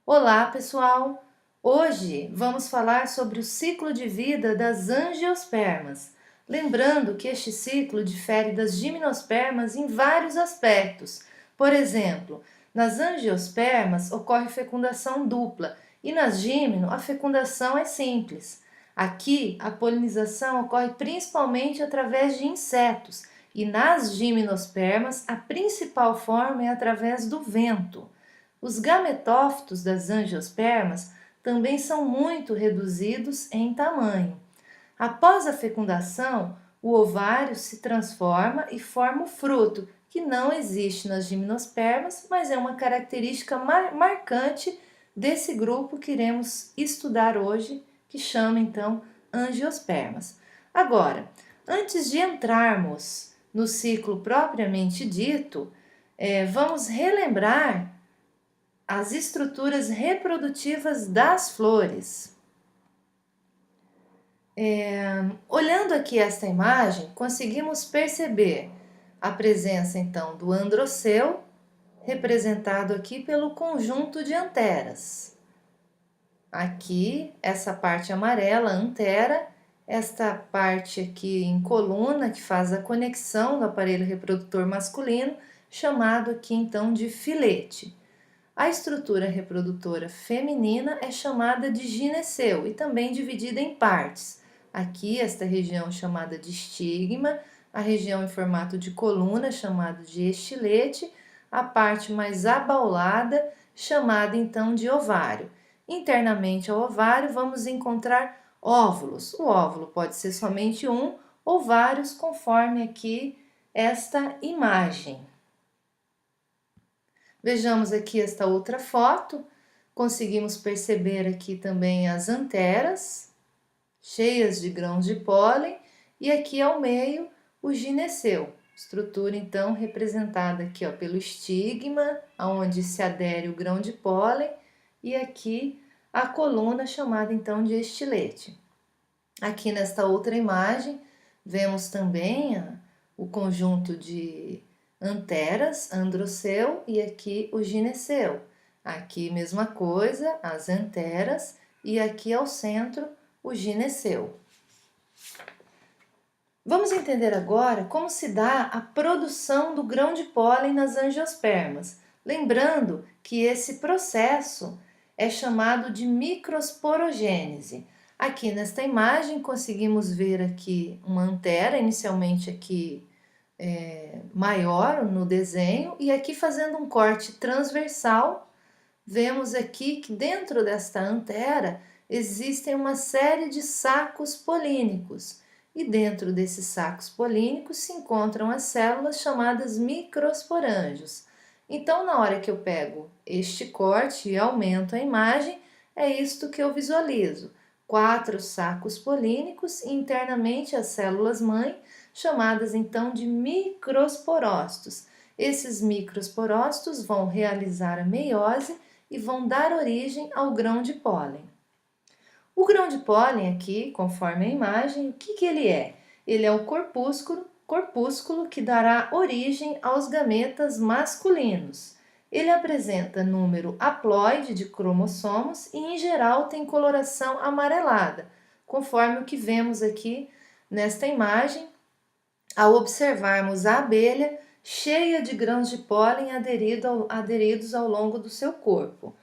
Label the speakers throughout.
Speaker 1: Olá, pessoal! Hoje vamos falar sobre o ciclo de vida das angiospermas. Lembrando que este ciclo difere das gimnospermas em vários aspectos. Por exemplo, nas angiospermas ocorre fecundação dupla e nas gimno a fecundação é simples. Aqui, a polinização ocorre principalmente através de insetos e nas gimnospermas a principal forma é através do vento. Os gametófitos das angiospermas também são muito reduzidos em tamanho. Após a fecundação, o ovário se transforma e forma o fruto, que não existe nas gimnospermas, mas é uma característica marcante desse grupo que iremos estudar hoje, que chama então angiospermas. Agora, antes de entrarmos no ciclo propriamente dito, vamos relembrar as estruturas reprodutivas das flores. Olhando aqui esta imagem, conseguimos perceber a presença então do androceu, representado aqui pelo conjunto de anteras. Aqui, essa parte amarela, antera, esta parte aqui em coluna, que faz a conexão do aparelho reprodutor masculino, chamado aqui então de filete. A estrutura reprodutora feminina é chamada de gineceu e também dividida em partes. Aqui, esta região chamada de estigma, a região em formato de coluna chamada de estilete, a parte mais abaulada chamada então de ovário. Internamente ao ovário vamos encontrar óvulos. O óvulo pode ser somente um ou vários, conforme aqui esta imagem. Vejamos aqui esta outra foto, conseguimos perceber aqui também as anteras, cheias de grãos de pólen, e aqui ao meio o gineceu, estrutura então representada aqui pelo estigma, onde se adere o grão de pólen, e aqui a coluna chamada então de estilete. Aqui nesta outra imagem, vemos também o conjunto de anteras, androceu, e aqui o gineceu. Aqui mesma coisa, as anteras, e aqui ao centro o gineceu. Vamos entender agora como se dá a produção do grão de pólen nas angiospermas. Lembrando que esse processo é chamado de microsporogênese. Aqui nesta imagem conseguimos ver aqui uma antera, inicialmente aqui maior no desenho, e aqui fazendo um corte transversal, vemos aqui que dentro desta antera existem uma série de sacos polínicos, e dentro desses sacos polínicos se encontram as células chamadas microsporângios. Então, na hora que eu pego este corte e aumento a imagem, é isto que eu visualizo: 4 sacos polínicos e internamente as células-mãe, chamadas então de microsporócitos. Esses microsporócitos vão realizar a meiose e vão dar origem ao grão de pólen. O grão de pólen aqui, conforme a imagem, o que ele é? Ele é o corpúsculo que dará origem aos gametas masculinos. Ele apresenta número haploide de cromossomos e, em geral, tem coloração amarelada, conforme o que vemos aqui nesta imagem, ao observarmos a abelha cheia de grãos de pólen aderidos ao longo do seu corpo.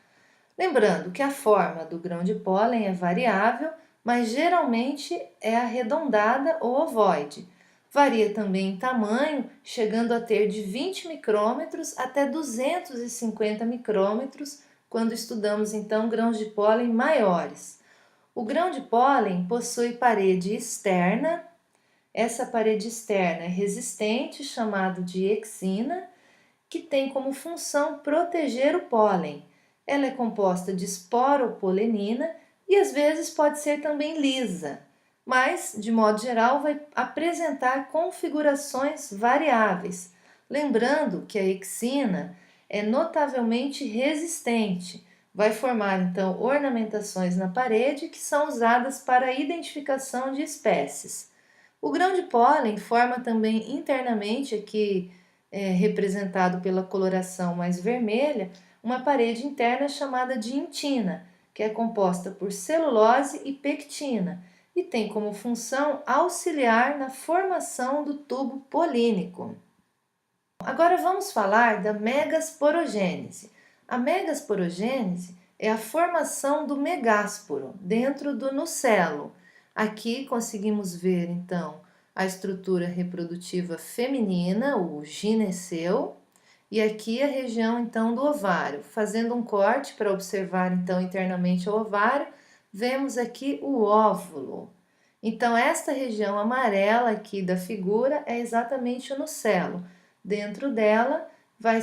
Speaker 1: Lembrando que a forma do grão de pólen é variável, mas geralmente é arredondada ou ovoide. Varia também em tamanho, chegando a ter de 20 micrômetros até 250 micrômetros, quando estudamos então grãos de pólen maiores. O grão de pólen possui parede externa. Essa parede externa é resistente, chamado de exina, que tem como função proteger o pólen. Ela é composta de esporopolenina e às vezes pode ser também lisa, mas de modo geral vai apresentar configurações variáveis. Lembrando que a exina é notavelmente resistente, vai formar então ornamentações na parede que são usadas para a identificação de espécies. O grão de pólen forma também internamente, aqui representado pela coloração mais vermelha, uma parede interna chamada de intina, que é composta por celulose e pectina, e tem como função auxiliar na formação do tubo polínico. Agora vamos falar da megasporogênese. A megasporogênese é a formação do megásporo dentro do nucelo. Aqui conseguimos ver então a estrutura reprodutiva feminina, o gineceu, e aqui a região então do ovário. Fazendo um corte para observar então internamente o ovário, vemos aqui o óvulo. Então esta região amarela aqui da figura é exatamente o nucelo. Dentro dela vai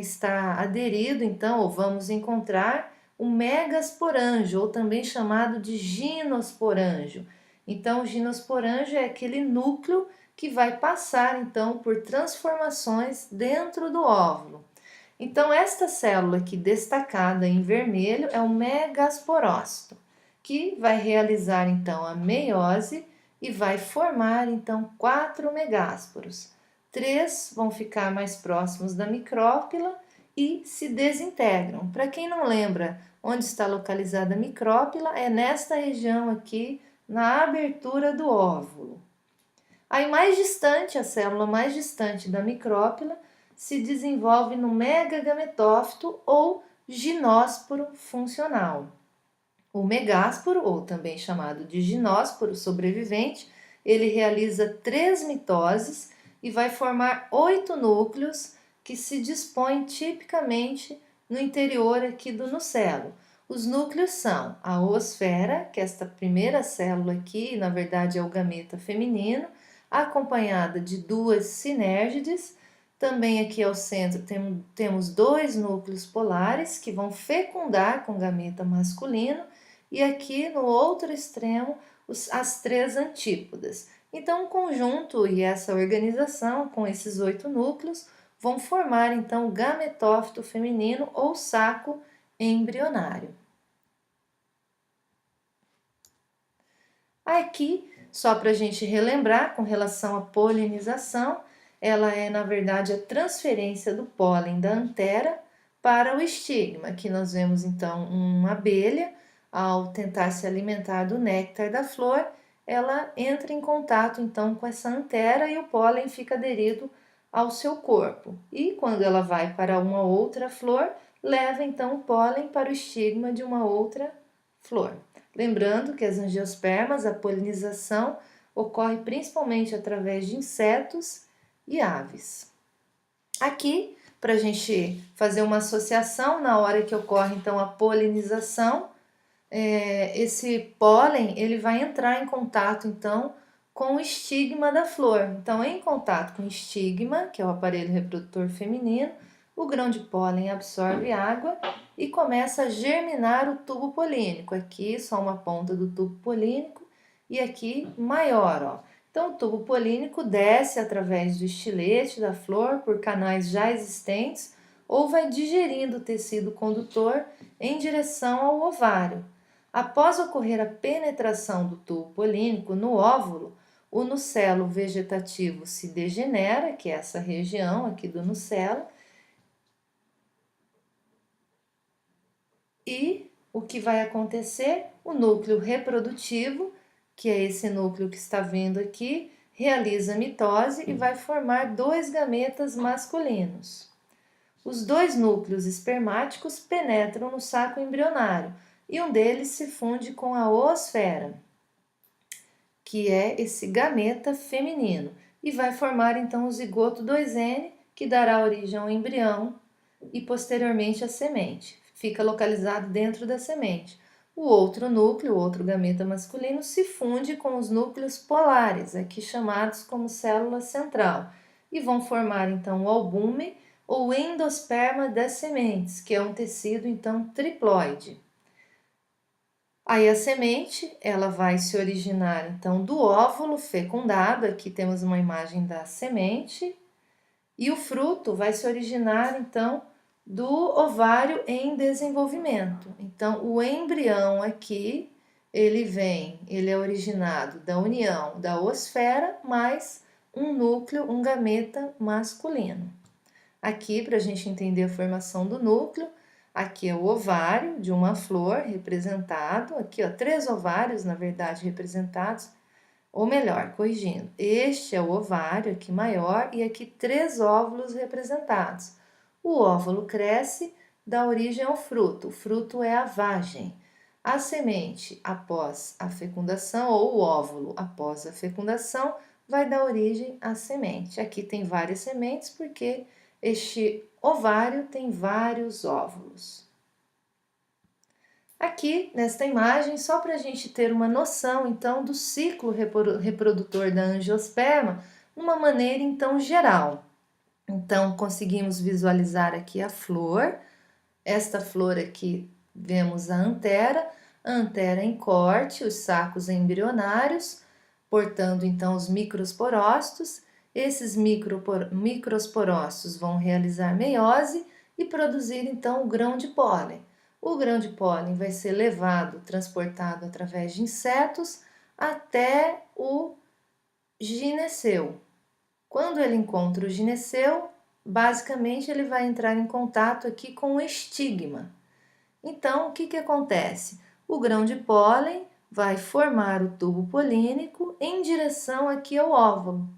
Speaker 1: estar aderido, então, ou vamos encontrar o megasporângio, ou também chamado de ginosporângio. Então, o ginosporângio é aquele núcleo que vai passar, então, por transformações dentro do óvulo. Então, esta célula aqui destacada em vermelho é o megasporócito, que vai realizar, então, a meiose e vai formar, então, 4 megásporos. 3 vão ficar mais próximos da micrópila e se desintegram. Para quem não lembra onde está localizada a micrópila, é nesta região aqui, na abertura do óvulo. Aí mais distante, a célula mais distante da micrópila, se desenvolve no megagametófito ou ginósporo funcional. O megásporo, ou também chamado de ginósporo sobrevivente, ele realiza 3 mitoses e vai formar 8 núcleos que se dispõem tipicamente no interior aqui do nucelo. Os núcleos são a oosfera, que é esta primeira célula aqui, na verdade é o gameta feminino, acompanhada de 2 sinérgides. Também aqui ao centro temos 2 núcleos polares que vão fecundar com o gameta masculino, e aqui no outro extremo as 3 antípodas. Então, o conjunto e essa organização com esses 8 núcleos vão formar então o gametófito feminino ou saco embrionário. Aqui, só para a gente relembrar, com relação à polinização, ela é na verdade a transferência do pólen da antera para o estigma. Aqui nós vemos então uma abelha, ao tentar se alimentar do néctar da flor, ela entra em contato então com essa antera e o pólen fica aderido ao seu corpo. E quando ela vai para uma outra flor, leva então o pólen para o estigma de uma outra flor. Lembrando que as angiospermas, a polinização, ocorre principalmente através de insetos e aves. Aqui, para a gente fazer uma associação, na hora que ocorre então a polinização, esse pólen ele vai entrar em contato então com o estigma da flor. Então, em contato com o estigma, que é o aparelho reprodutor feminino, o grão de pólen absorve água e começa a germinar o tubo polínico. Aqui só uma ponta do tubo polínico e aqui maior, ó. Então, o tubo polínico desce através do estilete da flor por canais já existentes ou vai digerindo o tecido condutor em direção ao ovário. Após ocorrer a penetração do tubo polínico no óvulo, o nucelo vegetativo se degenera, que é essa região aqui do nucelo, e o que vai acontecer? O núcleo reprodutivo, que é esse núcleo que está vendo aqui, realiza mitose e vai formar 2 gametas masculinos. Os 2 núcleos espermáticos penetram no saco embrionário e um deles se funde com a oosfera, que é esse gameta feminino, e vai formar então o zigoto 2N, que dará origem ao embrião e posteriormente à semente. Fica localizado dentro da semente. O outro núcleo, o outro gameta masculino, se funde com os núcleos polares, aqui chamados como célula central, e vão formar então o albume ou endosperma das sementes, que é um tecido então triploide. Aí a semente, ela vai se originar então do óvulo fecundado, aqui temos uma imagem da semente, e o fruto vai se originar então do ovário em desenvolvimento. Então, o embrião aqui, ele é originado da união da oosfera mais um núcleo, um gameta masculino. Aqui, para a gente entender a formação do núcleo, aqui é o ovário de uma flor representado, aqui ó, 3 ovários, na verdade, representados, ou melhor, corrigindo, este é o ovário aqui maior e aqui 3 óvulos representados. O óvulo cresce, dá origem ao fruto, o fruto é a vagem. A semente, após a fecundação, ou o óvulo após a fecundação, vai dar origem à semente. Aqui tem várias sementes porque este ovário tem vários óvulos. Aqui, nesta imagem, só para a gente ter uma noção, então, do ciclo reprodutor da angiosperma, numa maneira, então, geral. Então, conseguimos visualizar aqui a flor. Esta flor aqui, vemos a antera em corte, os sacos embrionários, portando, então, os microsporócitos. Esses microsporócitos vão realizar meiose e produzir, então, o grão de pólen. O grão de pólen vai ser levado, transportado através de insetos até o gineceu. Quando ele encontra o gineceu, basicamente ele vai entrar em contato aqui com o estigma. Então, o que acontece? O grão de pólen vai formar o tubo polínico em direção aqui ao óvulo.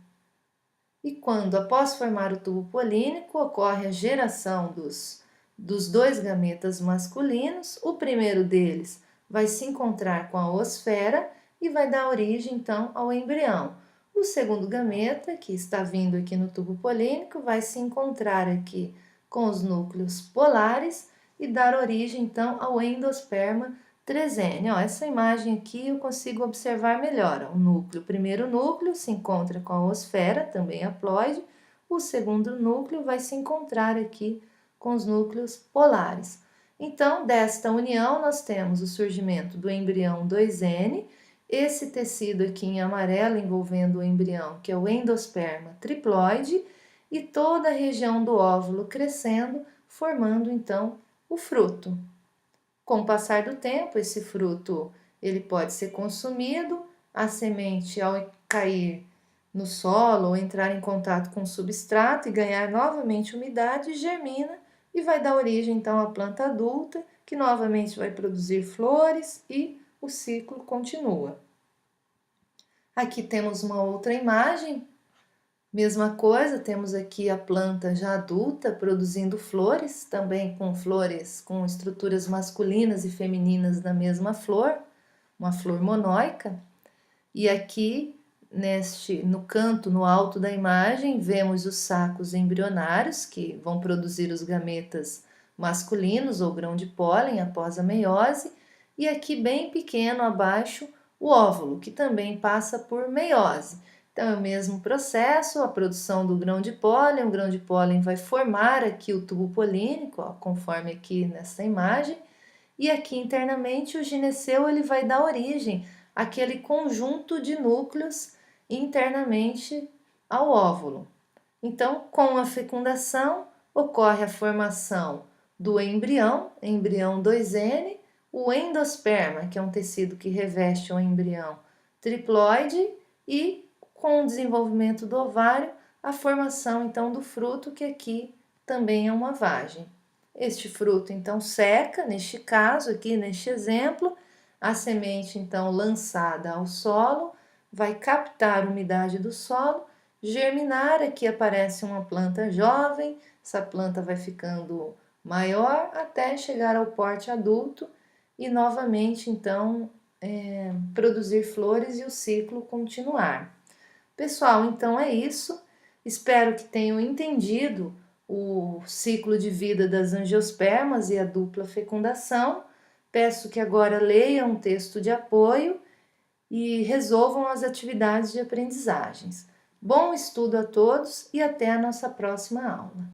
Speaker 1: E quando, após formar o tubo polínico, ocorre a geração dos 2 gametas masculinos, o primeiro deles vai se encontrar com a oosfera e vai dar origem, então, ao embrião. O segundo gameta, que está vindo aqui no tubo polínico, vai se encontrar aqui com os núcleos polares e dar origem, então, ao endosperma tresene. Ó, essa imagem aqui eu consigo observar melhor. O primeiro núcleo se encontra com a oosfera, também haploide. O segundo núcleo vai se encontrar aqui com os núcleos polares. Então, desta união, nós temos o surgimento do embrião 2N, esse tecido aqui em amarelo envolvendo o embrião, que é o endosperma triploide, e toda a região do óvulo crescendo, formando então o fruto. Com o passar do tempo, esse fruto ele pode ser consumido, a semente ao cair no solo ou entrar em contato com o substrato e ganhar novamente umidade, germina e vai dar origem então à planta adulta, que novamente vai produzir flores e o ciclo continua. Aqui temos uma outra imagem, mesma coisa, temos aqui a planta já adulta produzindo flores, também com flores com estruturas masculinas e femininas na mesma flor, uma flor monóica. E aqui, no canto, no alto da imagem, vemos os sacos embrionários, que vão produzir os gametas masculinos ou grão de pólen após a meiose, e aqui bem pequeno abaixo, o óvulo, que também passa por meiose. Então, é o mesmo processo, a produção do grão de pólen, o grão de pólen vai formar aqui o tubo polínico, ó, conforme aqui nessa imagem, e aqui internamente o gineceu ele vai dar origem àquele conjunto de núcleos internamente ao óvulo. Então, com a fecundação, ocorre a formação do embrião 2N, o endosperma, que é um tecido que reveste o embrião triploide, e com o desenvolvimento do ovário, a formação então do fruto, que aqui também é uma vagem. Este fruto então seca, neste caso aqui, neste exemplo, a semente então lançada ao solo, vai captar a umidade do solo, germinar, aqui aparece uma planta jovem, essa planta vai ficando maior até chegar ao porte adulto e novamente então produzir flores e o ciclo continuar. Pessoal, então é isso. Espero que tenham entendido o ciclo de vida das angiospermas e a dupla fecundação. Peço que agora leiam um texto de apoio e resolvam as atividades de aprendizagens. Bom estudo a todos e até a nossa próxima aula.